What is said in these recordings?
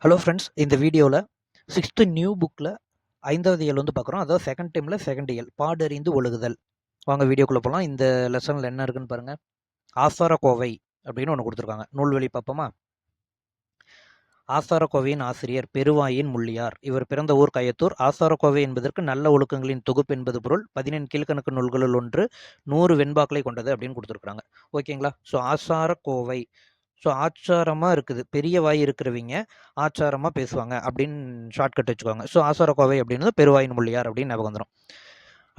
Hello friends, இந்த வீடியோவில் 6th new புக்கில் 5வது இயல் வந்து பார்க்குறோம். அதாவது செகண்ட் டைமில் செகண்ட் இயல் பாடறிந்து ஒழுகுதல். வாங்க வீடியோக்குள்ளே போகலாம். இந்த லெசனில் என்ன இருக்குன்னு பாருங்கள். ஆசாரக்கோவை அப்படின்னு ஒன்று கொடுத்துருக்காங்க. நூல்வழி பார்ப்போமா? ஆசாரக்கோவையின் ஆசிரியர் பெருவாயின் முள்ளியார். இவர் பிறந்த ஊர் கயத்தூர். ஆசாரக்கோவை என்பதற்கு நல்ல ஒழுக்கங்களின் தொகுப்பு என்பது பொருள். 14 கீழ்கணக்கு நூல்களுள் ஒன்று, 100 வெண்பாக்களை கொண்டது அப்படின்னு கொடுத்துருக்காங்க. ஓகேங்களா? ஸோ ஆசாரக்கோவை, ஸோ ஆச்சாரமாக இருக்குது, பெரிய வாய் இருக்கிறவங்க ஆச்சாரமாக பேசுவாங்க அப்படின்னு ஷார்ட்கட் வச்சுக்கோங்க. ஸோ ஆசாரக்கோவை அப்படின்னு பெருவாயின் முள்ளியார் அப்படின்னு ஞாபகம் வந்துடும்.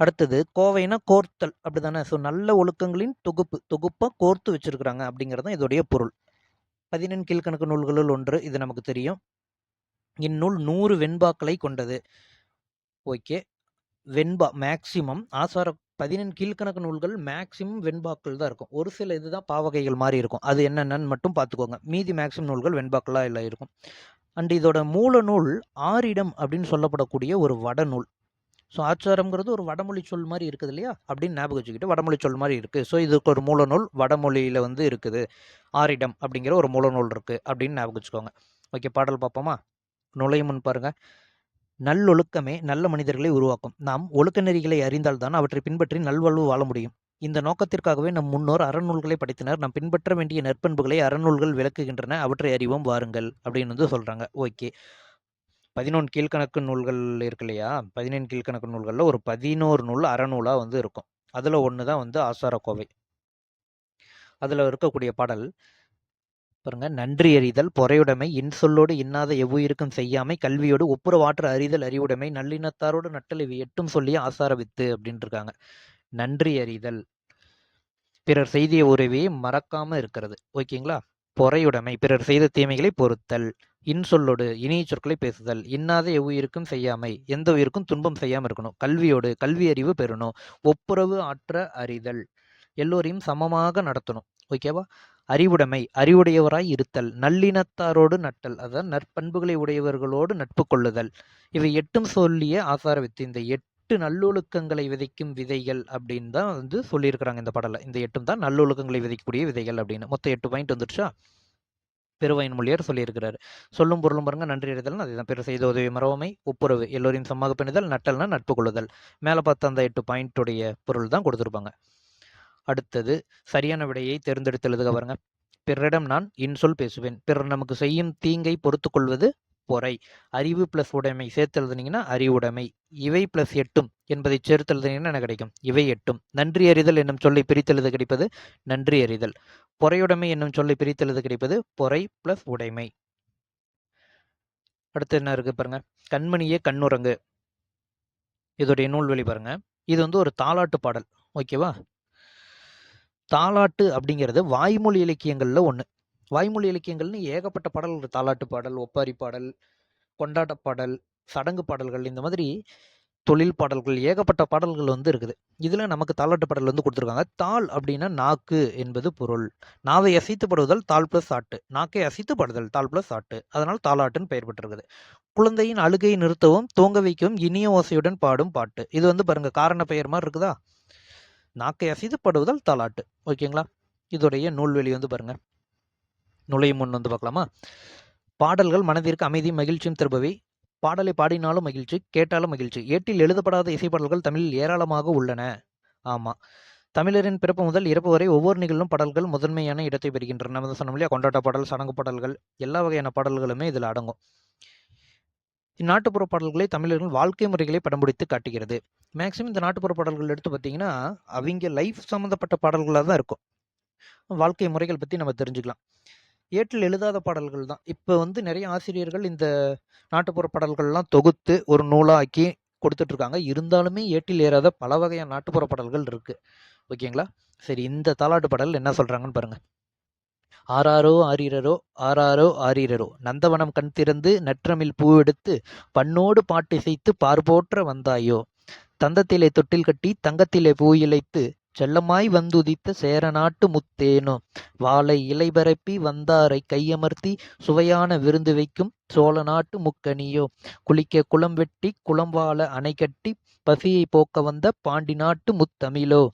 அடுத்தது கோவைனா கோர்த்தல், அப்படி தானே? ஸோ நல்ல ஒழுக்கங்களின் தொகுப்பாக கோர்த்து வச்சிருக்கிறாங்க அப்படிங்கிறது தான் இதோடைய பொருள். 14 கீழ்கணக்கு நூல்களுள் ஒன்று, இது நமக்கு தெரியும். இந்நூல் 100 வெண்பாக்களை கொண்டது. ஓகே, வெண்பா மேக்சிமம் 14 கீழ்கணக்கு நூல்கள் மேக்சிமம் வெண்பாக்கள் தான் இருக்கும். ஒரு சில இதுதான் பாவகைகள் மாதிரி இருக்கும். அது என்னென்னு மட்டும் பார்த்துக்கோங்க. மீதி மேக்சிமம் நூல்கள் வெண்பாக்களாக எல்லாம் இருக்கும். அண்ட் இதோட மூல நூல் ஆரிடம் அப்படின்னு சொல்லப்படக்கூடிய ஒரு வடநூல். ஸோ ஆச்சாரம்ங்கிறது ஒரு வடமொழி சொல் மாதிரி இருக்குது இல்லையா, அப்படின்னு ஞாபகம் வச்சுக்கிட்டு வடமொழி சொல் மாதிரி இருக்குது. ஸோ இதுக்கு ஒரு மூல நூல் வடமொழியில் வந்து இருக்குது. ஆரிடம் அப்படிங்கிற ஒரு மூல நூல் இருக்குது அப்படின்னு ஞாபகம் வச்சுக்கோங்க. ஓகே, பாடல் பார்ப்போமா? நுழையும் முன் பாருங்கள். நல்லொழுக்கமே நல்ல மனிதர்களை உருவாக்கும். நாம் ஒழுக்க நெறிகளை அறிந்தால்தான் அவற்றை பின்பற்றி நல்வாழ்வு வாழ முடியும். இந்த நோக்கத்திற்காகவே நம் முன்னோர் அறநூல்களை படைத்தனர். நாம் பின்பற்ற வேண்டிய நற்பண்புகளை அறநூல்கள் விளக்குகின்றன. அவற்றை அறிவோம் வாருங்கள் அப்படின்னு வந்து சொல்கிறாங்க. ஓகே, 11 கீழ்கணக்கு நூல்கள் இருக்கு இல்லையா? 14 கீழ்கணக்கு நூல்களில் ஒரு 11 நூல் அறநூலாக வந்து இருக்கும். அதில் ஒன்று தான் வந்து ஆசாரக்கோவை. அதில் இருக்கக்கூடிய பாடல் பாருங்க. நன்றி அறிதல், பொறையுடைமை, இன்சொல்லோடு இன்னாத எவ்வுயிருக்கும் செய்யாமை, கல்வியோடு ஒப்புரவாற்ற அறிதல், அறிவுடைமை, நல்லினத்தாரோடு நட்டல், இவை 8ம் சொல்லிய ஆசார வித்து அப்படின்னு இருக்காங்க. நன்றி அறிதல், பிறர் செய்திய உறவையை மறக்காம இருக்கிறது. ஓகேங்களா? பொறையுடைமை, பிறர் செய்த தீமைகளை பொறுத்தல். இன்சொல்லோடு, இனிய சொற்களை பேசுதல். இன்னாத எவ்வுயிருக்கும் செய்யாமை, எந்த உயிருக்கும் துன்பம் செய்யாம இருக்கணும். கல்வியோடு, கல்வி அறிவு பெறணும். ஒப்புரவு ஆற்ற அறிதல், எல்லோரையும் சமமாக நடத்தணும். ஓகேவா? அறிவுடைமை, அறிவுடையவராய் இருத்தல். நல்லினத்தாரோடு நட்டல், அதாவது நற்பண்புகளை உடையவர்களோடு நட்பு கொள்ளுதல். இவை 8ம் சொல்லிய ஆசார வித்து. இந்த 8 நல்லொழுக்கங்களை விதைக்கும் விதைகள் அப்படின்னு தான் வந்து சொல்லியிருக்கிறாங்க இந்த பாடல. இந்த 8ம் தான் நல்லொழுக்கங்களை விதைக்கக்கூடிய விதைகள் அப்படின்னு. மொத்தம் 8 பாயிண்ட் வந்துருச்சா? பெருவாயின் மொழியார் சொல்லியிருக்கிறாரு. சொல்லும் பொருளும் பாருங்க. நன்றி அறிதல், அதுதான். பிறர் செய்த உதவி மறவாமை, ஒப்புரவு, எல்லோரையும் சமமாக பிணிதல், நட்டல்னா நட்பு கொள்ளுதல். மேலே பார்த்த அந்த 8 பாயிண்ட்டுடைய பொருள் தான் கொடுத்துருப்பாங்க. அடுத்தது சரியான விடையை தேர்ந்தெடுத்து எழுதுக பாருங்க. பிறரிடம் நான் இன்சொல் பேசுவேன். பிறர் நமக்கு செய்யும் தீங்கை பொறுத்து கொள்வது பொறை. அறிவு பிளஸ் உடைமை சேர்த்து எழுதுனீங்கன்னா அறிவுடைமை. இவை பிளஸ் 8ம் என்பதை சேர்த்து எழுதுனீங்கன்னா என்ன கிடைக்கும்? இவை 8ம். நன்றி அறிதல் என்னும் சொல்லை பிரித்தெழுத கிடைப்பது நன்றி அறிதல். பொறையுடைமை என்னும் சொல்லை பிரித்தெழுத கிடைப்பது பொறை பிளஸ் உடைமை. அடுத்து என்ன இருக்கு பாருங்க. கண்மணியே கண்ணுரங்கு, இதோடைய நூல்வழி பாருங்க. இது வந்து ஒரு தாலாட்டு பாடல். ஓகேவா? தாலாட்டு அப்படிங்கிறது வாய்மொழி இலக்கியங்களில் ஒன்று. வாய்மொழி இலக்கியங்கள்னு ஏகப்பட்ட பாடல்கள், தாலாட்டு பாடல், ஒப்பாரி பாடல், கொண்டாட்ட பாடல், சடங்கு பாடல்கள், இந்த மாதிரி தொழில் பாடல்கள், ஏகப்பட்ட பாடல்கள் வந்து இருக்குது. இதில் நமக்கு தாலாட்டு பாடல் வந்து கொடுத்துருக்காங்க. தாள் அப்படின்னா நாக்கு என்பது பொருள். நாவை அசைத்துப்படுதல் தாள் பிளஸ் ஆட்டு, நாக்கை அசைத்துப்படுதல் தாள் பிளஸ் ஆட்டு, அதனால் தாலாட்டுன்னு பெயர் பெற்றிருக்குது. குழந்தையின் அழுகையை நிறுத்தவும் தூங்க வைக்கவும் இனிய ஓசையுடன் பாடும் பாட்டு. இது வந்து பாருங்க காரண பெயர் மாதிரி இருக்குதா? நாக்கை அசைத்துப்படுவதால் தாலாட்டு. ஓகேங்களா? இதோடைய நூல்வெளி வந்து பாருங்க. நுழையும் முன் வந்து பார்க்கலாமா? பாடல்கள் மனதிற்கு அமைதியும் மகிழ்ச்சியும் தருபவை. பாடலை பாடினாலும் மகிழ்ச்சி, கேட்டாலும் மகிழ்ச்சி. ஏட்டில் எழுதப்படாத இசைப்பாடல்கள் தமிழில் ஏராளமாக உள்ளன. ஆமா, தமிழரின் பிறப்பு முதல் இறப்பு வரை ஒவ்வொரு நிகழும் பாடல்கள் முதன்மையான இடத்தை பெறுகின்றன. நம்ம சொன்னோம் இல்லையா, கொண்டாட்ட பாடல், சடங்கு பாடல்கள், எல்லா வகையான பாடல்களுமே இதில் அடங்கும். இந்நாட்டுப்புற பாடல்களை தமிழர்கள் வாழ்க்கை முறைகளை படம் பிடித்து காட்டுகிறது. மேக்சிமம் இந்த நாட்டுப்புற பாடல்கள் எடுத்து பார்த்தீங்கன்னா அவங்க லைஃப் சம்மந்தப்பட்ட பாடல்களாக தான் இருக்கும். வாழ்க்கை முறைகள் பற்றி நம்ம தெரிஞ்சுக்கலாம். ஏட்டில் எழுதாத பாடல்கள் தான். இப்போ வந்து நிறைய ஆசிரியர்கள் இந்த நாட்டுப்புற பாடல்கள்லாம் தொகுத்து ஒரு நூலாக்கி கொடுத்துட்ருக்காங்க. இருந்தாலுமே ஏட்டில் ஏறாத பல வகையான நாட்டுப்புற பாடல்கள் இருக்குது. ஓகேங்களா? சரி, இந்த தாலாட்டு பாடல் என்ன சொல்கிறாங்கன்னு பாருங்கள். ஆராரோ ஆரீரரோ ஆராரோ ஆரீரரோ, நந்தவனம் கண் திறந்து நற்றமிழ் பூவெடுத்து பண்ணோடு பாட்டிசைத்து பார்போற்ற வந்தாயோ, தந்தத்திலே தொட்டில் கட்டி தங்கத்திலே பூ இழைத்து செல்லமாய் வந்துதித்த சேரநாட்டு முத்தேனோ, வாழை இலை பரப்பி வந்தாரை கையமர்த்தி சுவையான விருந்து வைக்கும் சோழ நாட்டு முக்கனியோ, குளிக்க குளம் வெட்டி குளம் வாழ அணை கட்டி பசியை போக்க வந்த பாண்டி நாட்டு முத்தமிழோ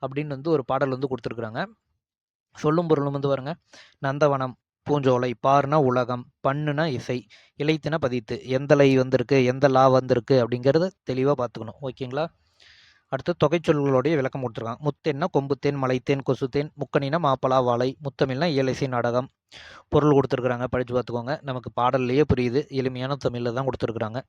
அப்படின்னு வந்து ஒரு பாடல் வந்து கொடுத்துருக்குறாங்க. சொல்லும் பொருளும் வந்து பாருங்க. நந்தவனம், பூஞ்சோலை, பார்னா உலகம், பண்ணுனா இசை, இலைத்தின பதித்து, எந்த லை வந்திருக்கு எந்த லா வந்திருக்கு அப்படிங்கிறத தெளிவாக பார்த்துக்கணும். ஓகேங்களா? அடுத்து தொகைச்சொல்களுடைய விளக்கம் கொடுத்துருக்காங்க. முத்தேன்னா கொம்புத்தேன், மலைத்தேன், கொசுத்தேன், முக்கணினா மாப்பலா வாழை, முத்தமிழ்னா இயலிசை நாடகம். பொருள் கொடுத்துருக்குறாங்க, படித்து பார்த்துக்கோங்க. நமக்கு பாடல்லையே புரியுது, எளிமையான தமிழில் தான் கொடுத்துருக்குறாங்க.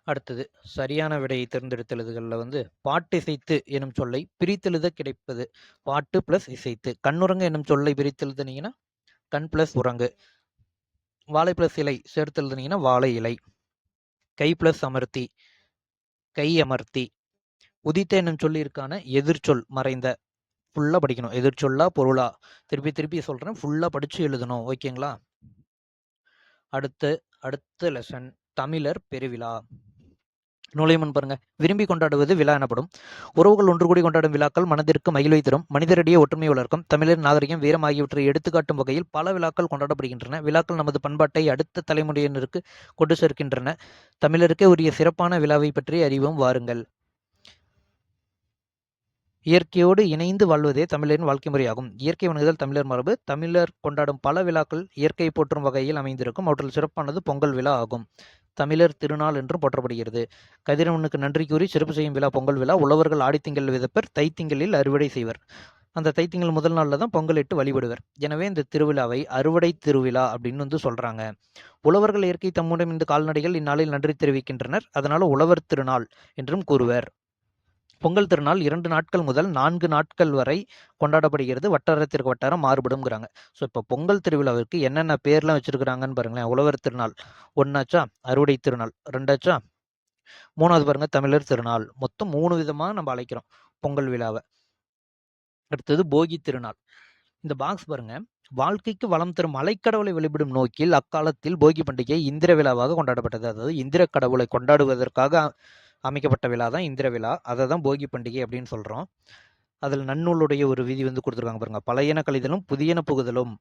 அடுத்தது சரியான விடையை தேர்ந்தெடுத்தெழுதுகளில் பாட்டிசைத்து எனும் சொல்லை பிரித்தெழுத கிடைப்பது பாட்டு பிளஸ் இசைத்து. கண்ணுறங்க எனும் சொல்லை பிரித்தெழுதுனீங்கன்னா கண் பிளஸ் உறங்கு. வாழை பிளஸ் இலை சேர்த்தெழுதுனீங்கன்னா வாழை இலை. கை பிளஸ் அமர்த்தி கை அமர்த்தி. உதித்த என்னும் சொல்லிற்கான எதிர்ச்சொல் மறைந்த. ஃபுல்லாக படிக்கணும். எதிர்ச்சொல்லா பொருளா திருப்பி திருப்பி சொல்கிறேன், ஃபுல்லாக படித்து எழுதணும். ஓகேங்களா? அடுத்த லெசன் தமிழர் பெருவிழா. நுழைமுன் பாருங்க. விரும்பி கொண்டாடுவது விழா எனப்படும். உறவுகள் ஒன்று கூடி கொண்டாடும் விழாக்கள் மனதிற்கு மகிழ்வை தரும், மனிதரிடையே ஒற்றுமை வளர்க்கும், தமிழர் நாகரிகம் வீரம் ஆகியவற்றை எடுத்துக்காட்டும் வகையில் பல விழாக்கள் கொண்டாடப்படுகின்றன. விழாக்கள் நமது பண்பாட்டை அடுத்த தலைமுறையினருக்கு கொண்டு சேர்க்கின்றன. தமிழருக்கே உரிய சிறப்பான விழாவை பற்றி அறிவோம் வாருங்கள். இயற்கையோடு இணைந்து வாழ்வதே தமிழரின் வாழ்க்கை முறையாகும். இயற்கை வணங்குதல் தமிழர் மரபு. தமிழர் கொண்டாடும் பல விழாக்கள் இயற்கையை போற்றும் வகையில் அமைந்திருக்கும். அவற்றில் சிறப்பானது பொங்கல் விழா ஆகும். தமிழர் திருநாள் என்றும் போற்றப்படுகிறது. கதிரவனுக்கு நன்றி கூறி சிறப்பு செய்யும் விழா பொங்கல் விழா. உழவர்கள் ஆடித்திங்கள் விதைப்பர், தைத்திங்களில் அறுவடை செய்வர். அந்த தைத்திங்கள் முதல் நாளில் தான் பொங்கல் இட்டு வழிபடுவர். எனவே இந்த திருவிழாவை அறுவடை திருவிழா அப்படின்னு சொல்றாங்க. உழவர்கள் இயற்கை தம்முடன் இந்த கால்நடைகள் இந்நாளில் நன்றி தெரிவிக்கின்றனர். அதனால உழவர் திருநாள் என்றும் கூறுவர். பொங்கல் திருநாள் 2 நாட்கள் முதல் 4 நாட்கள் வரை கொண்டாடப்படுகிறது. வட்டாரத்திற்கு வட்டாரம் மாறுபடும்ங்கிறாங்க. ஸோ இப்போ பொங்கல் திருவிழாவிற்கு என்னென்ன பேர்லாம் வச்சிருக்கிறாங்கன்னு பாருங்களேன். உழவர் திருநாள் 1ஆச்சா, அறுவடை திருநாள் 2ஆச்சா, 3வது பாருங்க தமிழர் திருநாள். மொத்தம் 3 விதமாக நம்ம அழைக்கிறோம் பொங்கல் விழாவை. அடுத்தது போகி திருநாள். இந்த பாக்ஸ் பாருங்க. வாழ்க்கைக்கு வளம் தரும் மலைக்கடவுளை வழிபடும் நோக்கில் அக்காலத்தில் போகி பண்டிகை இந்திர விழாவாக கொண்டாடப்பட்டது. அதாவது இந்திர கடவுளை கொண்டாடுவதற்காக அமைக்கப்பட்ட விழா தான் இந்திர விழா. அதை தான் போகி பண்டிகை அப்படின்னு சொல்கிறோம். அதில் நன்னூலுடைய ஒரு விதி கொடுத்துருக்காங்க பாருங்க. பழையன கழிதலும் புதியன புகுதலும்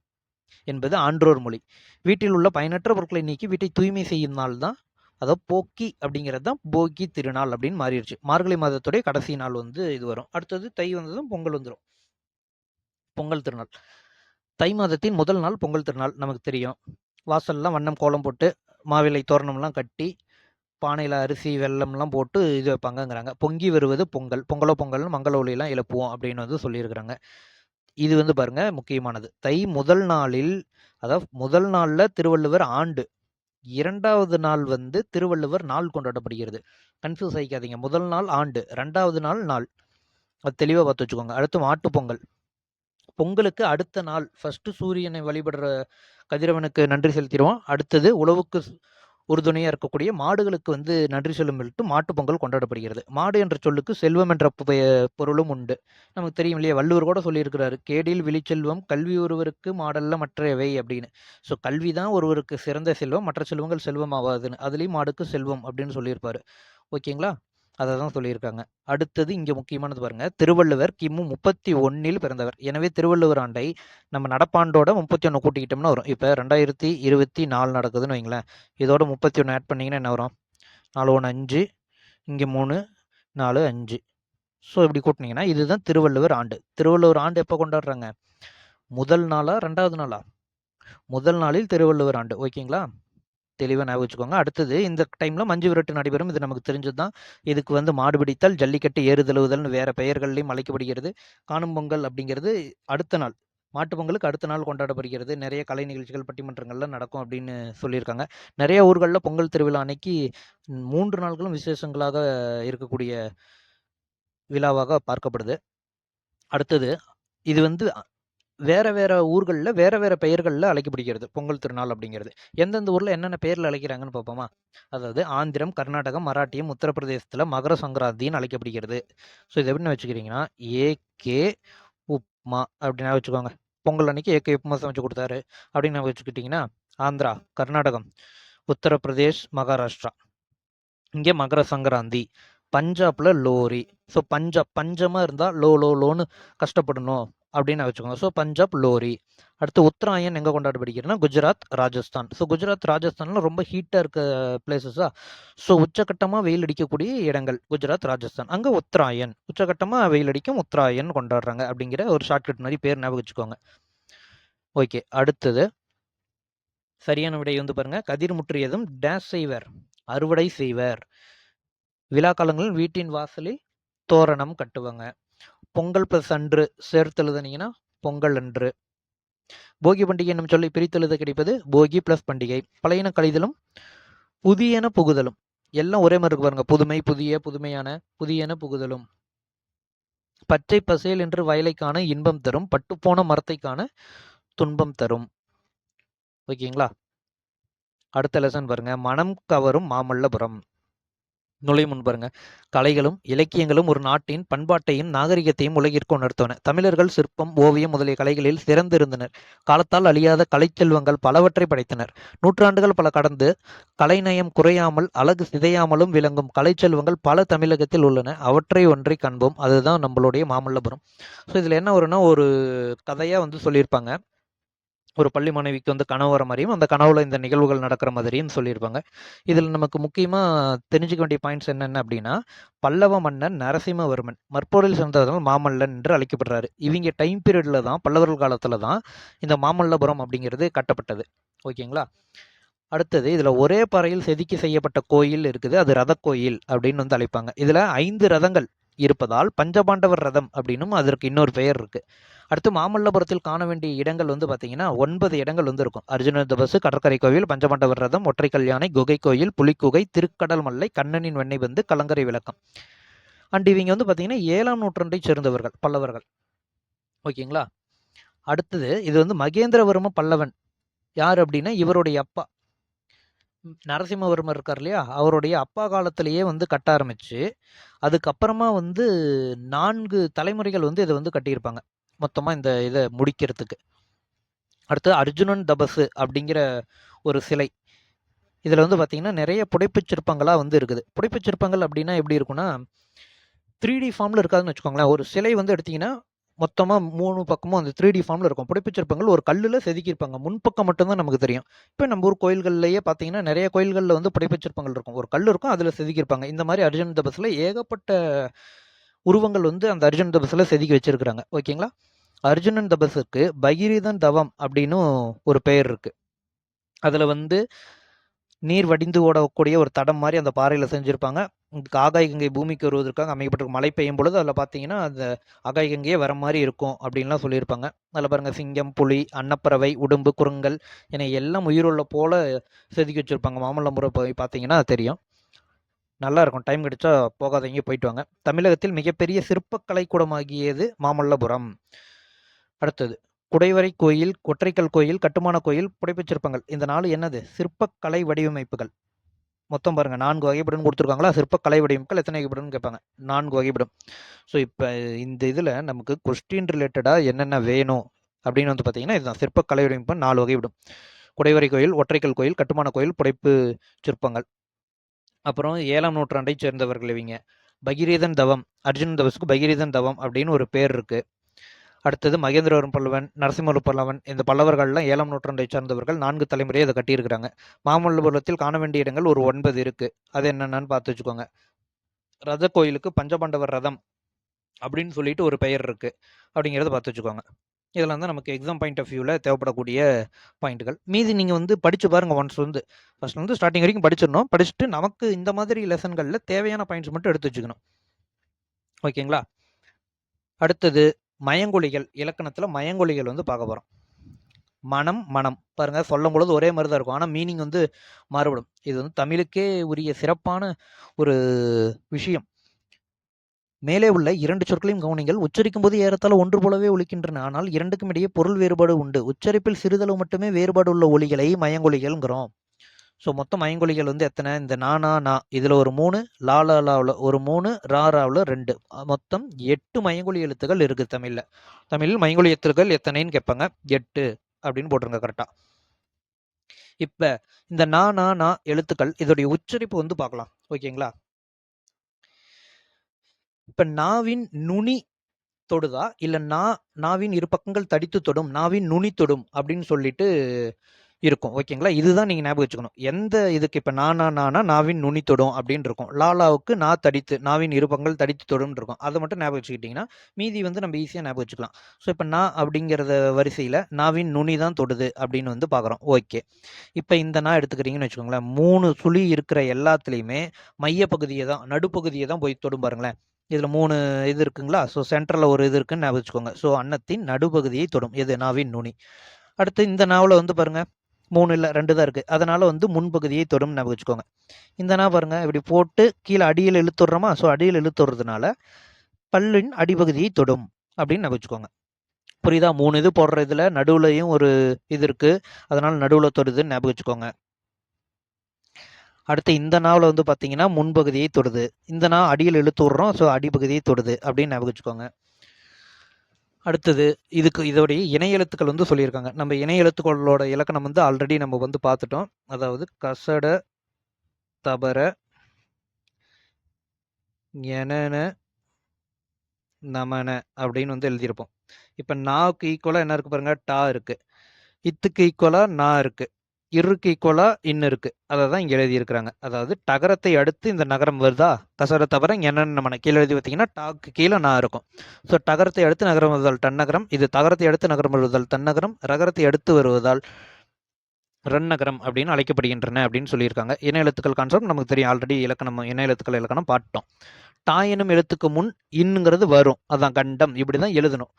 என்பது ஆன்றோர் மொழி. வீட்டில் உள்ள பயனற்ற பொருட்களை நீக்கி வீட்டை தூய்மை செய்யும் நாள் தான், அதாவது போக்கி அப்படிங்கிறது தான் போகி திருநாள் அப்படின்னு மாறிடுச்சு. மார்கழி மாதத்துடைய கடைசி நாள் இது வரும். அடுத்தது தை வந்ததும் பொங்கல் வந்துடும். பொங்கல் திருநாள் தை மாதத்தின் முதல் நாள் பொங்கல் திருநாள் நமக்கு தெரியும். வாசல்லாம் வண்ணம் கோலம் போட்டு மாவிலை தோரணம்லாம் கட்டி பானையில் அரிசி வெல்லம்லாம் போட்டு இது வைப்பாங்கங்கிறாங்க. பொங்கி வருவது பொங்கல். பொங்கல்னு மங்கள ஒலியெல்லாம் எழுப்புவோம் அப்படின்னு சொல்லியிருக்கிறாங்க. இது பாருங்க முக்கியமானது. தை முதல் நாளில், அதாவது முதல் நாளில் திருவள்ளுவர் ஆண்டு, 2வது நாள் திருவள்ளுவர் நாள் கொண்டாடப்படுகிறது. கன்ஃபியூஸ் ஆகிக்காதீங்க. முதல் நாள் ஆண்டு, 2வது நாள் நாள். அது தெளிவாக பார்த்து வச்சுக்கோங்க. அடுத்து மாட்டு பொங்கல். பொங்கலுக்கு அடுத்த நாள் ஃபர்ஸ்ட் சூரியனை வழிபடுற கதிரவனுக்கு நன்றி செலுத்திடுவோம். அடுத்தது உழவுக்கு உறுதுணையாக இருக்கக்கூடிய மாடுகளுக்கு நன்றி சொல்லும் மாட்டு பொங்கல் கொண்டாடப்படுகிறது. மாடு என்ற சொல்லுக்கு செல்வம் என்ற பொருளும் உண்டு. நமக்கு தெரியும் இல்லையா? வள்ளுவர் கூட சொல்லியிருக்கிறாரு, கேடில் விழிச்செல்வம் கல்வி ஒருவருக்கு மாடல்ல மற்றவை அப்படின்னு. ஸோ கல்வி தான் ஒருவருக்கு சிறந்த செல்வம், மற்ற செல்வங்கள் செல்வம் ஆகாதுன்னு. அதுலேயும் மாடுக்கு செல்வம் அப்படின்னு சொல்லியிருப்பாரு. ஓகேங்களா? அதை தான் சொல்லியிருக்காங்க. அடுத்தது இங்கே முக்கியமானது பாருங்க. திருவள்ளுவர் கிமு 31 பிறந்தவர். எனவே திருவள்ளுவர் ஆண்டை நம்ம நடப்பாண்டோட 31 கூட்டிக்கிட்டோம்னா வரும். இப்போ 2024 நடக்குதுன்னு வைங்களேன். இதோட 31 ஆட் பண்ணிங்கன்னா என்ன வரும்? 4 1 5, இங்கே 3 4 5. ஸோ இப்படி கூட்டினீங்கன்னா இதுதான் திருவள்ளுவர் ஆண்டு. திருவள்ளுவர் ஆண்டு எப்போ கொண்டாடுறாங்க? முதல் நாளா 2வது நாளா? முதல் நாளில் திருவள்ளுவர் ஆண்டு. ஓகேங்களா? தெளிவாக ஞாபகம் வச்சுக்கோங்க. அடுத்தது இந்த டைமில் மஞ்சு விரட்டு நடைபெறும். இது நமக்கு தெரிஞ்சது தான். இதுக்கு மாடு பிடித்தல், ஜல்லிக்கட்டு, ஏறுதழுவுதல்னு வேறு பெயர்கள்லையும் அழைக்கப்படுகிறது. காணும் பொங்கல் அப்படிங்கிறது அடுத்த நாள். மாட்டு பொங்கலுக்கு அடுத்த நாள் கொண்டாடப்படுகிறது. நிறைய கலை நிகழ்ச்சிகள் பட்டிமன்றங்கள்லாம் நடக்கும் அப்படின்னு சொல்லியிருக்காங்க. நிறைய ஊர்களில் பொங்கல் திருவிழா அன்னைக்கு 3 நாட்களும் விசேஷங்களாக இருக்கக்கூடிய விழாவாக பார்க்கப்படுது. அடுத்தது இது வேற வேற ஊர்களில் வேற வேற பெயர்களில் அழைக்கப்படுகிறது பொங்கல் திருநாள் அப்படிங்கிறது. எந்தெந்த ஊரில் என்னென்ன பெயரில் அழைக்கிறாங்கன்னு பார்ப்போமா? அதாவது ஆந்திரம், கர்நாடகம், மராட்டியம், உத்தரப்பிரதேசத்தில் மகர சங்கராந்தின்னு அழைக்கப்படுகிறது. ஸோ இதை எப்படின்னு வச்சுக்கிறீங்கன்னா, ஏகே உப்மா அப்படின்னு வச்சுக்கோங்க. பொங்கல் அன்னைக்கு ஏகே உப்மா சமைச்சு கொடுத்தாரு அப்படின்னு வச்சுக்கிட்டிங்கன்னா, ஆந்திரா, கர்நாடகம், உத்தரப்பிரதேஷ், மகாராஷ்டிரா இங்கே மகர சங்கராந்தி. பஞ்சாப்ல லோரி. ஸோ பஞ்சமாக இருந்தால் லோன்னு கஷ்டப்படணும் அப்படின்னு வச்சுக்கோங்க. ஸோ பஞ்சாப் லோரி. அடுத்து உத்தராயன் எங்கே கொண்டாடப்படுகிறதுனா குஜராத், ராஜஸ்தான். ஸோ குஜராத், ராஜஸ்தான்லாம் ரொம்ப ஹீட்டாக இருக்க பிளேசஸா. ஸோ உச்சக்கட்டமாக வெயில் அடிக்கக்கூடிய இடங்கள் குஜராத், ராஜஸ்தான். அங்கே உத்தராயன், உச்சக்கட்டமாக வெயில் அடிக்கும் உத்தராயன் கொண்டாடுறாங்க அப்படிங்கிற ஒரு ஷார்ட்கட் மாதிரி பேர் ஞாபகம் வச்சுக்கோங்க. ஓகே, அடுத்தது சரியான விடை வந்து பாருங்க, கதிர் முற்றியதும் டேஷ் செய்வர், அறுவடை செய்வர். விழா காலங்களில் வீட்டின் வாசலில் தோரணம் கட்டுவாங்க. பொங்கல் பிளஸ் அன்று சேர்த்து எழுதுனீங்கன்னா பொங்கல் அன்று. போகி பண்டிகை என்னும் சொல்லி பிரித்தெழுத கிடைப்பது போகி பிளஸ் பண்டிகை. பழையன கழிதலும் புதியன புகுதலும் எல்லாம் ஒரே மாதிரி இருக்கு பாருங்க. புதுமை, புதிய, புதுமையான, புதியன புகுதலும். பச்சை பசேல் என்று வயலை காண இன்பம் தரும், பட்டுப்போன மரத்தை காண துன்பம் தரும். ஓகேங்களா? அடுத்த லெசன் பாருங்க, மனம் கவரும் மாமல்லபுரம். நுழை முன் பாருங்க, கலைகளும் இலக்கியங்களும் ஒரு நாட்டின் பண்பாட்டையும் நாகரிகத்தையும் உலகிற்கு உணர்த்தவன. தமிழர்கள் சிற்பம், ஓவியம் முதலிய கலைகளில் சிறந்திருந்தனர். காலத்தால் அழியாத கலைச்செல்வங்கள் பலவற்றை படைத்தனர். நூற்றாண்டுகள் பல கடந்து கலைநயம் குறையாமல் அழகு சிதையாமலும் விளங்கும் கலைச்செல்வங்கள் பல தமிழகத்தில் உள்ளன. அவற்றை ஒன்றை காண்போம். அதுதான் நம்மளுடைய மாமல்லபுரம். ஸோ இதில் என்ன வரும்னா, ஒரு கதையாக வந்து சொல்லியிருப்பாங்க. ஒரு பள்ளி மாணவிக்கு வந்து கனவு வர மாதிரியும், அந்த கனவுல இந்த நிகழ்வுகள் நடக்கிற மாதிரியும் சொல்லியிருப்பாங்க. இதில் நமக்கு முக்கியமாக தெரிஞ்சுக்க வேண்டிய பாயிண்ட்ஸ் என்னென்ன அப்படின்னா, பல்லவ மன்னன் நரசிம்மவர்மன் மற்போரில் சிறந்ததால் மாமல்லன் என்று அழைக்கப்படுறாரு. இவங்க டைம் பீரியடில் தான், பல்லவர்கள் காலத்தில் தான் இந்த மாமல்லபுரம் அப்படிங்கிறது கட்டப்பட்டது. ஓகேங்களா? அடுத்தது, இதில் ஒரே பாறையில் செதுக்கி செய்யப்பட்ட கோயில் இருக்குது, அது ரத கோயில் அப்படின்னு வந்து அழைப்பாங்க. இதில் 5 ரதங்கள் இருப்பதால் பஞ்சபாண்டவர் ரதம் அப்படின்னும் அதற்கு இன்னொரு பெயர் இருக்கு. அடுத்து மாமல்லபுரத்தில் காண வேண்டிய இடங்கள் வந்து பார்த்தீங்கன்னா 9 இடங்கள் வந்து இருக்கும். அர்ஜுன தபசு, கடற்கரை கோவில், பஞ்சபாண்டவர் ரதம், ஒற்றை கல்யாணை, குகை கோயில், புலிக்குகை, திருக்கடல் மல்லை, கண்ணனின் வெண்ணெய் வந்து கலங்கரை விளக்கம். அண்ட் இவங்க வந்து பார்த்தீங்கன்னா 7ஆம் நூற்றாண்டை சேர்ந்தவர்கள் பல்லவர்கள். ஓகேங்களா? அடுத்தது, இது வந்து மகேந்திரவர்ம பல்லவன் யார் அப்படின்னா இவருடைய அப்பா நரசிம்மவர்மர் இருக்கார் இல்லையா, அவருடைய அப்பா காலத்திலேயே வந்து கட்ட ஆரம்பிச்சு, அதுக்கப்புறமா வந்து 4 தலைமுறைகள் வந்து இதை வந்து கட்டியிருப்பாங்க மொத்தமாக இந்த இதை முடிக்கிறதுக்கு. அடுத்து அர்ஜுனன் தபசு அப்படிங்கிற ஒரு சிலை. இதில் வந்து பார்த்தீங்கன்னா நிறைய புடைப்புச் சிற்பங்களாக வந்து இருக்குது. புடைப்புச் சிற்பங்கள் அப்படின்னா எப்படி இருக்குன்னா, 3D ஃபார்மில் இருக்காதுன்னு வச்சுக்கோங்களேன். ஒரு சிலை வந்து எடுத்தீங்கன்னா மொத்தமாக 3 பக்கமும் அந்த 3D ஃபார்மில் இருக்கும். புடைப்புச் சிற்பங்கள் ஒரு கல்லில் செதுக்கியிருப்பாங்க. முன்பக்கம் மட்டும்தான் நமக்கு தெரியும். இப்போ நம்ம ஊர் கோயில்கள்லேயே பார்த்தீங்கன்னா நிறைய கோயில்களில் வந்து புடைப்புச் சிற்பங்கள் இருக்கும். ஒரு கல் இருக்கும், அதில் செதுக்கியிருப்பாங்க. இந்த மாதிரி அர்ஜுன் தபஸில் ஏகப்பட்ட உருவங்கள் வந்து அந்த அர்ஜுன் தபஸில் செதுக்கி வச்சிருக்கிறாங்க. ஓகேங்களா? அர்ஜுனன் தபஸுக்கு பகீரதன் தவம் அப்படின்னு ஒரு பெயர் இருக்கு. அதில் வந்து நீர் வடிந்து ஓடக்கூடிய ஒரு தடம் மாதிரி அந்த பாறையில் செஞ்சுருப்பாங்க. ஆகாய கங்கை பூமிக்கு வருவதற்காக அமைக்கப்பட்டிருக்கும். மழை பெய்யும் பொழுது அதில் பார்த்தீங்கன்னா அந்த ஆகாய கங்கையே வர மாதிரி இருக்கும் அப்படின்லாம் சொல்லியிருப்பாங்க. அதில் பாருங்கள், சிங்கம், புலி, அன்னப்பறவை, உடும்பு, குரங்கல் என எல்லாம் உயிருள்ள போல செதுக்கி வச்சுருப்பாங்க. மாமல்லபுரம் போய் பார்த்தீங்கன்னா தெரியும். நல்லா இருக்கும். டைம் கிடைச்சா போகாதீங்க, போயிட்டு வாங்க. தமிழகத்தில் மிகப்பெரிய சிற்பக்கலை கூடமாகியது மாமல்லபுரம். அடுத்தது, குடைவரை கோயில், கொற்றைக்கல் கோயில், கட்டுமான கோயில், புடைப்புச் சிற்பங்கள். இந்த 4 என்னது? சிற்பக்கலை வடிவமைப்புகள். மொத்தம் பாருங்க 4 வகைப்படும் கொடுத்துருக்காங்களா? சிற்பக்கலை வடிவமைப்புகள் எத்தனை வகைப்படும் கேட்பாங்க. 4 வகைப்படும். ஸோ இப்போ இந்த இதில் நமக்கு கொஸ்டின் ரிலேட்டடாக என்னென்ன வேணும் அப்படின்னு வந்து பார்த்தீங்கன்னா இதுதான். சிற்பக்கலை வடிவமைப்பு 4 வகைப்படும். குடைவரை கோயில், ஒற்றைக்கல் கோயில், கட்டுமான கோயில், புடைப்பு சிற்பங்கள். அப்புறம் 7ஆம் நூற்றாண்டை சேர்ந்தவர்கள் இவங்க. பகீரதன் தவம், அர்ஜுனன் தபஸுக்கு பகீரதன் தவம் அப்படின்னு ஒரு பேர் இருக்கு. அடுத்தது மகேந்திரவர்ம பல்லவன், நரசிம்மவர்ம பல்லவன், இந்த பல்லவர்கள்லாம் 7ஆம் நூற்றாண்டை சார்ந்தவர்கள். 4 தலைமுறையை அதை கட்டியிருக்கிறாங்க. மாமல்லபுரத்தில் காண வேண்டிய இடங்கள் ஒரு 9 இருக்கு. அது என்னென்னு பார்த்து வச்சுக்கோங்க. ரத கோயிலுக்கு பஞ்சபாண்டவர் ரதம் அப்படின்னு சொல்லிட்டு ஒரு பெயர் இருக்கு அப்படிங்கிறத பார்த்து வச்சுக்கோங்க. இதெல்லாம் தான் நமக்கு எக்ஸாம் பாயிண்ட் ஆஃப் வியூவில் தேவைப்படக்கூடிய பாயிண்ட்டுகள். மீதி நீங்கள் வந்து படித்து பாருங்கள். ஒன்ஸ் வந்து ஃபர்ஸ்ட் வந்து ஸ்டார்டிங் வரைக்கும் படிச்சிடணும். படிச்சுட்டு நமக்கு இந்த மாதிரி லெசன்களில் தேவையான பாயிண்ட்ஸ் மட்டும் எடுத்து வச்சுக்கணும். ஓகேங்களா? அடுத்தது மயங்கொலிகள். இலக்கணத்தில் மயங்கொலிகள் வந்து பார்க்க போகிறோம். மனம், மனம் பாருங்க, சொல்லும் பொழுது ஒரே மாதிரி தான் இருக்கும், ஆனால் மீனிங் வந்து மாறுபடும். இது வந்து தமிழுக்கே உரிய சிறப்பான ஒரு விஷயம். மேலே உள்ள 2 சொற்களையும் கவனிங்கள். உச்சரிக்கும் போது ஏறத்தாழ ஒன்று போலவே ஒலிக்கின்றன, ஆனால் இரண்டுக்கும் இடையே பொருள் வேறுபாடு உண்டு. உச்சரிப்பில் சிறிதளவு மட்டுமே வேறுபாடு உள்ள ஒலிகளை மயங்கொலிகள்ங்கிறோம். ஸோ மொத்தம் மயங்கொலிகள் வந்து எத்தனை? இந்த நானா நா இதில் ஒரு 3, லாலாவில் ஒரு 3, ராராவில் 2, மொத்தம் 8 மயங்கொலி எழுத்துக்கள் இருக்குது தமிழில். தமிழில் மயங்கொலி எழுத்துக்கள் எத்தனைன்னு கேட்பாங்க. 8 அப்படின்னு போட்டுருங்க கரெக்டாக. இப்போ இந்த நா எழுத்துக்கள் இதோடைய உச்சரிப்பு வந்து பார்க்கலாம். ஓகேங்களா? இப்போ நாவின் நுனி தொடுதா இல்லை நாவின் இரு பக்கங்கள் தடித்து தொடும், நாவின் நுனி தொடும் அப்படின்னு சொல்லிட்டு இருக்கும். ஓகேங்களா? இதுதான் நீங்க ஞாபகம் வச்சுக்கணும். எந்த இதுக்கு இப்ப நானா நானா நாவின் நுனி தொடும் அப்படின்னு இருக்கும். லாலாவுக்கு நா தடித்து, நாவின் இரு பக்கங்கள் தடித்து தொடும்னு இருக்கும். அத மட்டும் ஞாபகம் வச்சுக்கிட்டீங்கன்னா, மீதி வந்து நம்ம ஈஸியா ஞாபகம் வச்சுக்கலாம். ஸோ இப்ப நா அப்படிங்கிறத வரிசையில நாவின் நுனி தான் தொடுது அப்படின்னு வந்து பார்க்குறோம். ஓகே. இப்ப இந்த நா எடுத்துக்கிறீங்கன்னு வச்சுக்கோங்களேன். 3 சுழி இருக்கிற எல்லாத்துலயுமே மையப்பகுதிய தான் நடுப்பகுதிய தான் போய் தொடும் பாருங்களேன். இதுல 3 இது இருக்குங்களா? ஸோ சென்டர்ல ஒரு இது இருக்குன்னு ஞாபகம் வச்சுக்கோங்க. ஸோ அன்னத்தின் நடுப்பகுதியை தொடும். எது? நாவின் நுனி. அடுத்து இந்த நாவுல வந்து பாருங்க 3 இல்ல 2 தான் இருக்கு. அதனால வந்து முன்பகுதியை தொடும் ஞாபகம் வச்சுக்கோங்க. இந்த நா பாருங்க இப்படி போட்டு கீழ அடியில இழுத்துடுறோமா? ஸோ அடியில இழுத்துறதுனால பல்லின் அடிப்பகுதியை தொடும் அப்படின்னு ஞாபகம் வச்சுக்கோங்க. புரியுதா? 3 இது போடுற இதுல நடுவுலயும் ஒரு இது இருக்கு. அதனால நடுவுல தொடுதுன்னு ஞாபகம் வச்சுக்கோங்க. அடுத்து இந்த நாவுல வந்து பார்த்தீங்கன்னா முன்பகுதியை தொடுது. இந்த நா அடியில இழுத்து விடுறோம். ஸோ அடிப்பகுதியை தொடுது அப்படின்னு ஞாபகம் வச்சுக்கோங்க. அடுத்தது இதுக்கு இதோடைய இணை எழுத்துக்கள் வந்து சொல்லியிருக்காங்க. நம்ம இணை எழுத்துக்களோட இலக்கணம் வந்து ஆல்ரெடி நம்ம வந்து பார்த்துட்டோம். அதாவது கசட, தபர, ஞனன, நமன அப்படின்னு வந்து எழுதியிருப்போம். இப்ப நாவுக்கு ஈக்குவலா என்ன இருக்கு பாருங்க? டா இருக்கு. இத்துக்கு ஈக்குவலா நா இருக்கு. இருக்கு ஈக்குவலா இன் இருக்கு. அதை தான் இங்க எழுதியிருக்கிறாங்க. அதாவது டகரத்தை அடுத்து இந்த நகரம் வருதா? கசட தவிர ஞனன நமன கீழே எழுதி பார்த்தீங்கன்னா டாக்கு கீழே நா இருக்கும். ஸோ டகரத்தை அடுத்து நகரம் வருவதால் டன்னகரம். இது தகரத்தை அடுத்து நகரம் வருவதால் தன்னகரம். ரகரத்தை அடுத்து வருவதால் ரன்னகரம் அப்படின்னு அழைக்கப்படுகின்றன அப்படின்னு சொல்லியிருக்காங்க. இன எழுத்துக்கள் கான்செப்ட் நமக்கு தெரியும். ஆல்ரெடி இலக்கணம் இன எழுத்துக்கள் இலக்கணம் பாட்டோம். டா எனும் எழுத்துக்கு முன் இன்னுங்கிறது வரும். அதான் கண்டம் இப்படி தான் எழுதணும்.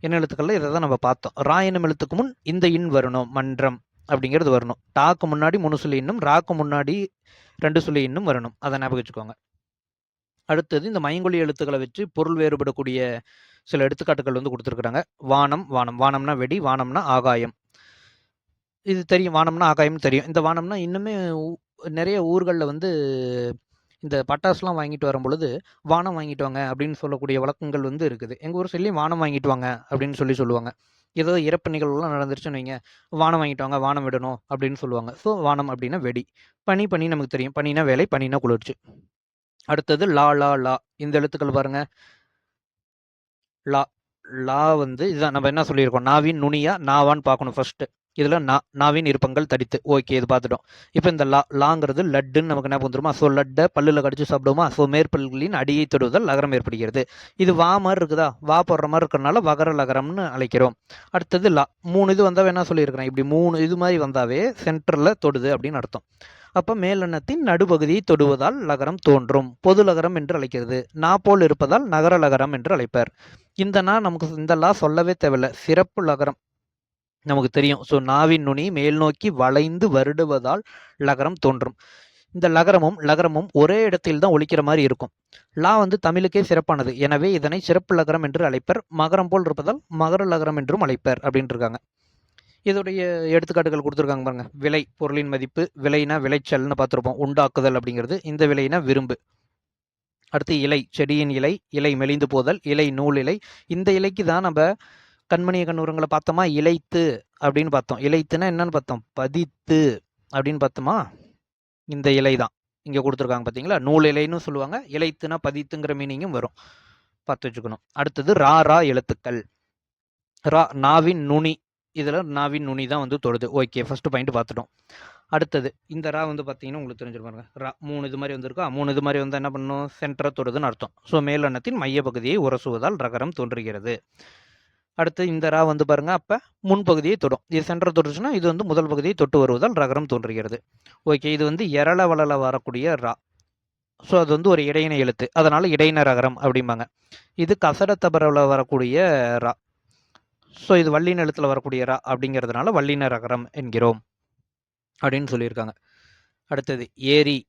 இன எழுத்துக்கள்ல இதை தான் நம்ம பார்த்தோம். ரா எனும் எழுத்துக்கு முன் இந்த இன் வரணும். மன்றம் அப்படிங்கிறது வரணும். டாக்கு முன்னாடி 3 சொல்லி இன்னும், ராக்கு முன்னாடி 2 சொல்லி இன்னும் வரணும். அதை ஞாபகம் வச்சுக்கோங்க. அடுத்தது இந்த மைங்கொலி எழுத்துக்களை வச்சு பொருள் வேறுபடக்கூடிய சில எடுத்துக்காட்டுகள் வந்து கொடுத்துருக்குறாங்க. வானம், வானம். வானம்னா வெடி, வானம்னா ஆகாயம். இது தெரியும். வானம்னா ஆகாயம் தெரியும். இந்த வானம்னா இன்னுமே நிறைய ஊர்களில் வந்து இந்த பட்டாசுலாம் வாங்கிட்டு வரும்பொழுது வானம் வாங்கிட்டு வாங்க அப்படின்னு சொல்லக்கூடிய வழக்கங்கள் வந்து இருக்குது. எங்கள் ஊர் சொல்லி வானம் வாங்கிட்டு வாங்க அப்படின்னு சொல்லுவாங்க. ஏதோ இறப்பு நிகழ்வுலாம் நடந்துருச்சுன்னு வைங்க, வானம் வாங்கிட்டு வாங்க, வானம் விடணும் அப்படின்னு சொல்லுவாங்க. ஸோ வானம் அப்படின்னா வெடி. பனி பனி நமக்கு தெரியும். பனினா வேலை, பனினா குளிர்ச்சி. அடுத்தது லா லா லா. இந்த எழுத்துக்கள் பாருங்க. லா லா வந்து இதுதான் நம்ம என்ன சொல்லியிருக்கோம்? நாவின் நுனியா நாவான்னு பார்க்கணும் ஃபர்ஸ்ட். இதில் நாவின் இருப்பங்கள் தடித்து. ஓகே, இது பார்த்துட்டோம். இப்போ இந்த லாங்கிறது லட்டுன்னு நமக்கு என்ன வந்துருமா? ஸோ லட்டை பல்லில் கடிச்சு சாப்பிடுவோமா? ஸோ மேற்பல்களின் அடியை தொடுவதால் லகரம் ஏற்படுகிறது. இது வா மாதிரி இருக்குதா? வா போடுற மாதிரி இருக்கிறனால வகர லகரம்னு அழைக்கிறோம். அடுத்தது லா. 3 இது வந்தாவே என்ன சொல்லியிருக்கிறேன்? இப்படி 3 இது மாதிரி வந்தாவே சென்டரில் தொடுது அப்படின்னு அர்த்தம். அப்ப மேலெண்ணத்தின் நடுப்பகுதியை தொடுவதால் லகரம் தோன்றும். பொது லகரம் என்று அழைக்கிறது. நா போல் இருப்பதால் நகர லகரம் என்று அழைப்பர். இந்த நா நமக்கு இந்த லா சொல்லவே தேவையில்லை. சிறப்பு லகரம் நமக்கு தெரியும். ஸோ நாவின் நுனி மேல் நோக்கி வளைந்து வருடுவதால் லகரம் தோன்றும். இந்த லகரமும் ஒரே இடத்தில் தான் ஒலிக்கிற மாதிரி இருக்கும். லா வந்து தமிழுக்கே சிறப்பானது. எனவே இதனை சிறப்பு லகரம் என்று அழைப்பர். மகரம் போல் இருப்பதால் மகர லகரம் என்றும் அழைப்பர் அப்படின்னு இருக்காங்க. இதோடைய எடுத்துக்காட்டுகள் கொடுத்துருக்காங்க பாருங்க. விலை, பொருளின் மதிப்பு. விலைனா விளைச்சல்னு பார்த்துருப்போம். உண்டாக்குதல் அப்படிங்கிறது. இந்த விலைனா விரும்பு. அடுத்து இலை, செடியின் இலை. இலை மெலிந்து போதல். இலை நூல் இலை. இந்த இலைக்கு தான் நம்ம கண்மணிய கண்ணூரங்களை பார்த்தோமா? இலைத்து அப்படின்னு பார்த்தோம். இலைத்துனா என்னன்னு பார்த்தோம்? பதித்து அப்படின்னு பார்த்தோமா? இந்த இலை தான் இங்க கொடுத்துருக்காங்க பார்த்தீங்களா? நூல் இலைன்னு சொல்லுவாங்க. இலைத்துனா பதித்துங்கிற மீனிங்கும் வரும். பார்த்து வச்சுக்கணும். அடுத்தது ரா ரா எழுத்துக்கள். ரா நாவின் நுனி. இதில் நாவின் நுனி தான் வந்து தொடுது. ஓகே, ஃபர்ஸ்ட் பாயிண்ட் பார்த்துட்டோம். அடுத்தது இந்த ரா வந்து பார்த்தீங்கன்னா உங்களுக்கு தெரிஞ்சிருப்பாங்க. ரா 3 இது மாதிரி வந்திருக்கா? 3 இது மாதிரி வந்து என்ன பண்ணணும்? சென்டரை தொடுதுன்னு அர்த்தம். ஸோ மேலெண்ணத்தின் மைய பகுதியை உரசுவதால் ரகரம் தோன்றுகிறது. அடுத்து இந்த ரா வந்து பாருங்க, அப்ப முன்பகுதியை தொடும். இது சென்டர் தொட்டுச்சுன்னா இது வந்து முதல் பகுதியை தொட்டு வருவதால் ரகரம் தோன்றுகிறது. ஓகே, இது வந்து எரள வளல வரக்கூடிய ரா. ஸோ அது வந்து ஒரு இடையின எழுத்து. அதனால இடையின ரகரம் அப்படிம்பாங்க. இது கசட தபரவில் வரக்கூடிய ரா. ஸோ இது வல்லின எழுத்துல வரக்கூடிய ரா அப்படிங்கிறதுனால வல்லின ரகரம் என்கிறோம் அப்படின்னு சொல்லியிருக்காங்க. அடுத்தது ஏரி,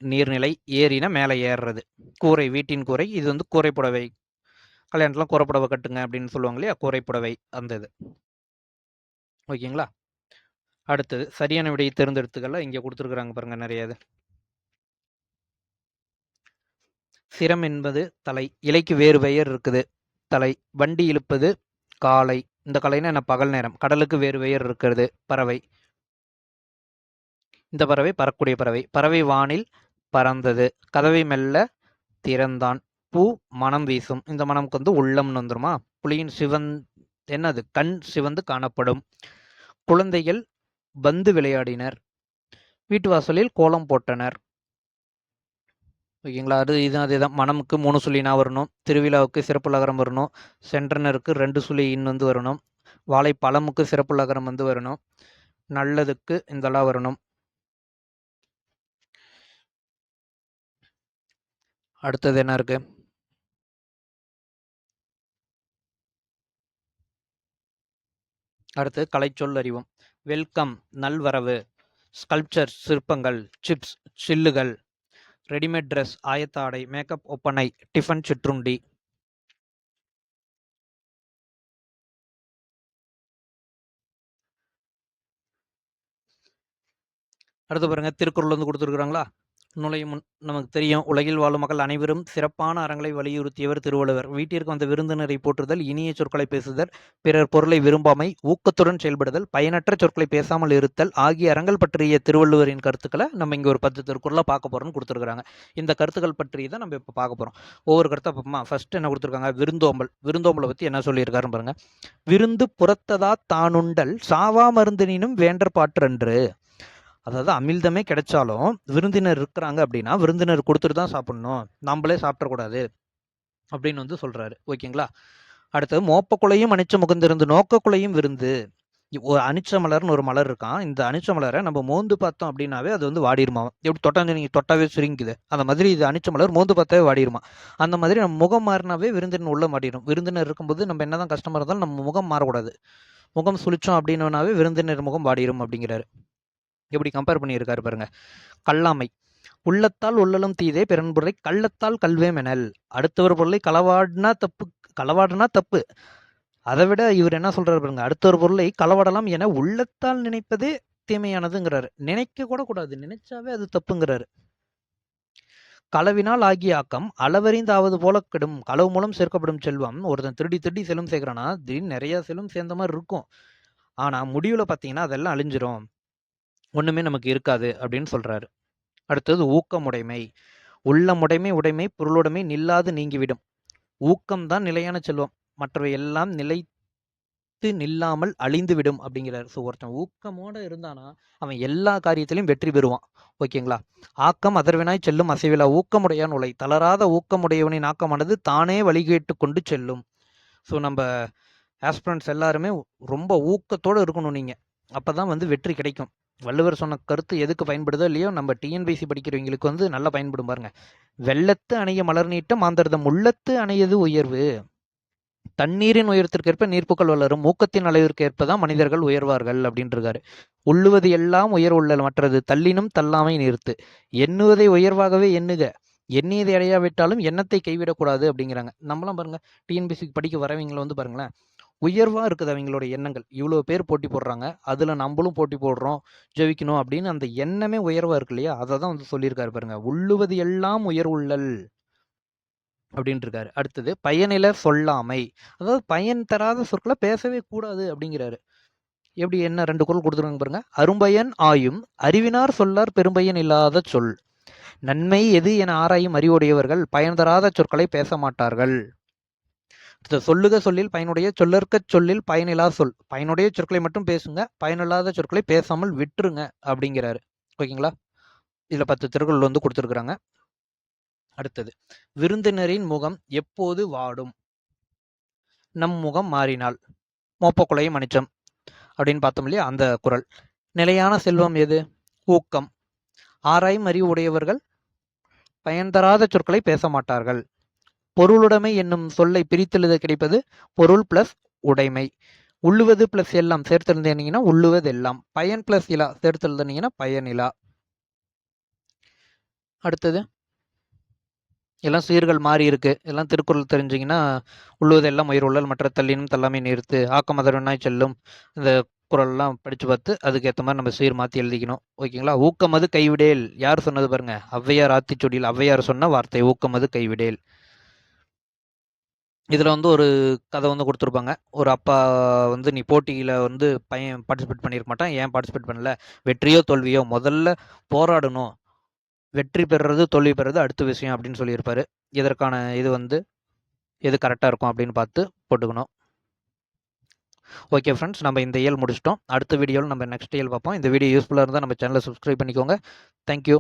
நீர்நிலை. ஏரினா மேலே ஏறுறது. கூரை, வீட்டின் கூரை. இது வந்து கூரைப்புடவை. கல்யாணத்துலாம் கூரைப்புடவை கட்டுங்க அப்படின்னு சொல்லுவாங்க இல்லையா? கூரைப்புடவை அந்த இது. ஓகேங்களா? அடுத்தது சரியான விடையை தேர்ந்தெடுத்துக்கல இங்கே கொடுத்துருக்குறாங்க பாருங்க நிறைய இது. சிரம் என்பது தலை. இலைக்கு வேறு பெயர் இருக்குது. தலை. வண்டி இழுப்பது காலை. இந்த காலைனா என்ன? பகல் நேரம். கடலுக்கு வேறு பெயர் இருக்கிறது. பறவை. இந்த பறவை பறக்கக்கூடிய பறவை. பறவை வானில் பறந்தது. கதவை மெல்ல திறந்தான். பூ மனம் வீசும். இந்த மனம்க்கு வந்து உள்ளம்னு வந்துருமா? புலியின் என்னது? கண் சிவந்து காணப்படும். குழந்தைகள் பந்து விளையாடினர், வீட்டு வாசலில் கோலம் போட்டனர். ஓகேங்களா? அதேதான். மணமுக்கு 3 சொல்லி நான் வரணும். திருவிழாவுக்கு சிறப்பு லகரம் வரணும். சென்றனருக்கு 2 சொல்லி இன் வந்து வரணும். வாழைப்பழமுக்கு சிறப்பு லகரம் வந்து வரணும். நல்லதுக்கு இந்தெல்லாம் வரணும். அடுத்தது என்ன இருக்கு? அடுத்து கலைச்சொல் அறிவோம். வெல்கம் நல்வரவு, ஸ்கல்ப்சர் சிற்பங்கள், சிப்ஸ் சில்லுகள், ரெடிமேட் ட்ரெஸ் ஆயத்த ஆடை, மேக்கப் ஒப்பனை, டிஃபன் சிற்றுண்டி. அடுத்து பாருங்க, திருக்குறள் வந்து கொடுத்துருக்குறாங்களா? நுழையும் முன் நமக்கு தெரியும், உலகில் வாழும் மக்கள் அனைவரும் சிறப்பான அறங்களை வலியுறுத்தியவர் திருவள்ளுவர். வீட்டிற்கு வந்த விருந்தினரை போற்றுதல், இனிய சொற்களை பேசுதல், பிறர் பொருளை விரும்பாமை, ஊக்கத்துடன் செயல்படுதல், பயனற்ற சொற்களை பேசாமல் இருத்தல் ஆகிய அறங்கள் பற்றிய திருவள்ளுவரின் கருத்துக்களை நம்ம இங்கே ஒரு 10 திருக்குறளை பார்க்க போறோம்னு கொடுத்துருக்காங்க. இந்த கருத்துக்கள் பற்றி தான் நம்ம இப்போ பார்க்க போறோம். ஒவ்வொரு கருத்தை பார்ப்போமா? ஃபர்ஸ்ட் என்ன கொடுத்துருக்காங்க? விருந்தோம்பல். விருந்தோம்பலை பற்றி என்ன சொல்லியிருக்காருன்னு பாருங்க. விருந்து புறத்ததா தானுண்டல் சாவா மருந்தினும் வேண்டற்பாற்றன்று. அதாவது அமிழ்தமே கிடைச்சாலும் விருந்தினர் இருக்கிறாங்க அப்படின்னா விருந்தினர் கொடுத்துட்டு தான் சாப்பிடணும், நம்மளே சாப்பிடக்கூடாது அப்படின்னு வந்து சொல்றாரு. ஓகேங்களா? அடுத்தது மோப்பக்குலையும் அனிச்ச முகந்திருந்து நோக்கக்குலையும் விருந்து. ஒரு அனிச்ச மலர்னு ஒரு மலர் இருக்கான். இந்த அனிச்ச மலரை நம்ம மோந்து பார்த்தோம் அப்படின்னாவே அது வந்து வாடிருமா. எப்படி தொட்டா நீங்க தொட்டாவே சுருங்கிக்குது, அந்த மாதிரி இது அனிச்ச மலர் மோந்து பார்த்தாவே வாடிருமா. அந்த மாதிரி நம்ம முகம் மாறினாவே விருந்தினர் உள்ள மாட்டிடும். விருந்தினர் இருக்கும்போது நம்ம என்னதான் கஷ்டமா இருந்தாலும் நம்ம முகம் மாறக்கூடாது. முகம் சுழிச்சோம் அப்படின்னாவே விருந்தினர் முகம் வாடிரும் அப்படிங்கிறாரு. எப்படி கம்பேர் பண்ணியிருக்காரு பாருங்க. கல்லாமை. உள்ளத்தால் உள்ளலும் தீதே பிறன் பொருளை கள்ளத்தால் கல்வேம் எனல். அடுத்தவர் பொருளை களவாடுனா தப்பு. அதை விட இவர் என்ன சொல்றாரு பாருங்க, அடுத்தவர் பொருளை களவாடலாம் என உள்ளத்தால் நினைப்பதே தீமையானதுங்கிறாரு. நினைக்க கூட கூடாது, நினைச்சாவே அது தப்புங்கிறாரு. களவினால் ஆகிய ஆக்கம் அளவறிந்தாவது போல கெடும். களவு மூலம் சேர்க்கப்படும் செல்வம். ஒருத்தன் திருடி திருடி செல்வம் சேர்க்கிறானா திடீர்னு நிறைய செல்வம் சேர்ந்த மாதிரி இருக்கும், ஆனா முடிவுல பாத்தீங்கன்னா அதெல்லாம் அழிஞ்சிரும், ஒண்ணுமே நமக்கு இருக்காது அப்படின்னு சொல்றாரு. அடுத்தது ஊக்கமுடைமை. உள்ளமுடைமை உடைமை பொருளுடைமை நில்லாது நீங்கிவிடும். ஊக்கம்தான் நிலையான செல்வம், மற்றவை எல்லாம் நிலைத்து நில்லாமல் அழிந்துவிடும் அப்படிங்கிறார். ஸோ ஒருத்தன் ஊக்கமோட இருந்தானா அவன் எல்லா காரியத்திலையும் வெற்றி பெறுவான். ஓகேங்களா? ஆக்கம் அதர்வினாய் செல்லும் அசைவிலா ஊக்கமுடையான் உலை. தளராத ஊக்கமுடையவனின் ஆக்கமானது தானே வழிகேட்டு கொண்டு செல்லும். ஸோ நம்ம ஆஸ்பிரண்ட்ஸ் எல்லாருமே ரொம்ப ஊக்கத்தோடு இருக்கணும். நீங்கள் அப்போ தான் வந்து வெற்றி கிடைக்கும். வள்ளுவர் சொன்ன கருத்து எதுக்கு பயன்படுதோ இல்லையோ, நம்ம டிஎன்பிசி படிக்கிறவங்களுக்கு வந்து நல்லா பயன்படும் பாருங்க. வெள்ளத்து அணைய மலர் நீட்டம் மாந்தர்தம் உள்ளத்து அணையது உயர்வு. தண்ணீரின் உயரத்திற்கேற்ப நீர்ப்புக்கள் வளரும், ஊக்கத்தின் அளவிற்கு ஏற்பதான் மனிதர்கள் உயர்வார்கள் அப்படின்றாரு. உள்ளுவது எல்லாம் உயர் உள்ளல் மற்றது தள்ளினும் தள்ளாமை நிறுத்து. எண்ணுவதை உயர்வாகவே எண்ணுக, எண்ணியதை அடையாவிட்டாலும் எண்ணத்தை கைவிடக்கூடாது அப்படிங்கிறாங்க. நம்மளாம் பாருங்க, டிஎன்பிசிக்கு படிக்க வரவங்களை வந்து பாருங்களேன், உயர்வாக இருக்குது அவங்களோட எண்ணங்கள். இவ்வளோ பேர் போட்டி போடுறாங்க, அதில் நம்மளும் போட்டி போடுறோம், ஜெயிக்கணும் அப்படின்னு அந்த எண்ணமே உயர்வாக இருக்கு இல்லையா? அதை தான் வந்து சொல்லியிருக்காரு பாருங்க. உள்ளுவது எல்லாம் உயர் உள்ளல் அப்படின்ட்டு இருக்காரு. அடுத்தது பயனில சொல்லாமை. அதாவது பயன் தராத சொற்களை பேசவே கூடாது அப்படிங்கிறாரு. எப்படி என்ன 2 குறள் கொடுத்துருக்காங்க பாருங்க. அரும்பயன் ஆயும் அறிவினார் சொல்லார் பெரும்பயன் இல்லாத சொல். நன்மை எது என ஆராயும் அறிவுடையவர்கள் பயன் தராத சொற்களை பேச மாட்டார்கள். சொல்லுக சொல்லில் பயனுடைய, சொல்லற்க சொல்லில் பயனில்லா சொல். பயனுடைய சொற்களை மட்டும் பேசுங்க, பயனில்லாத சொற்களை பேசாமல் விட்டுருங்க அப்படிங்கிறாரு. ஓகேங்களா? இதுல 10 திருக்குறள் வந்து கொடுத்துருக்குறாங்க. அடுத்தது விருந்தினரின் முகம் எப்போது வாடும்? நம் முகம் மாறினால். மோப்பக்குலையும் அனிச்சம் அப்படின்னு பார்த்தோம் இல்லையா, அந்த குறள். நிலையான செல்வம் எது? ஊக்கம். ஆராயும் அறிவு உடையவர்கள் பயன் தராத சொற்களை பேச மாட்டார்கள். பொருளுடைமை என்னும் சொல்லை பிரித்தெழுத கிடைப்பது பொருள் பிளஸ் உடைமை. உள்ளுவது பிளஸ் எல்லாம் சேர்த்தெழுந்தீங்கன்னா உள்ளுவது எல்லாம். பயன் பிளஸ் இலா சேர்த்தெழுந்தீங்கன்னா பயனிலா. அடுத்தது எல்லாம் சீர்கள் மாறி இருக்கு. எல்லாம் திருக்குறள் தெரிஞ்சிங்கன்னா உள்ளுவது எல்லாம் உயிர் உள்ளல் மற்ற தள்ளினும் தள்ளாமை நிறுத்து ஆக்கமதரனாய் செல்லும். இந்த குறள்லாம் படித்து பார்த்து அதுக்கேற்ற மாதிரி நம்ம சீர் மாற்றி எழுதிக்கணும். ஓகேங்களா? ஊக்கமது கைவிடேல். யார் சொன்னது பாருங்க, ஔவையார் ஆத்திச்சூடியில் ஔவையார் சொன்ன வார்த்தை ஊக்கமது கைவிடேல். இதில் வந்து ஒரு கதை வந்து கொடுத்துருப்பாங்க. ஒரு அப்பா வந்து நீ போட்டியில் வந்து பையன் பார்ட்டிசிபேட் பண்ணியிருக்க மாட்டான், ஏன் பார்ட்டிசிபேட் பண்ணல? வெற்றியோ தோல்வியோ முதல்ல போராடணும், வெற்றி பெறுறது தோல்வி பெறுறது அடுத்த விஷயம் அப்படின்னு சொல்லியிருப்பாரு. இதற்கான இது வந்து எது கரெக்டாக இருக்கும் அப்படின்னு பார்த்து போட்டுக்கணும். ஓகே ஃப்ரெண்ட்ஸ், நம்ம இந்த இயல் முடிச்சிட்டோம். அடுத்த வீடியோவில் நம்ம நெக்ஸ்ட் இயல் பார்ப்போம். இந்த வீடியோ யூஸ்ஃபுல்லாக இருந்தால் நம்ம சேனலை சப்ஸ்கிரைப் பண்ணிக்கோங்க. தேங்க்யூ.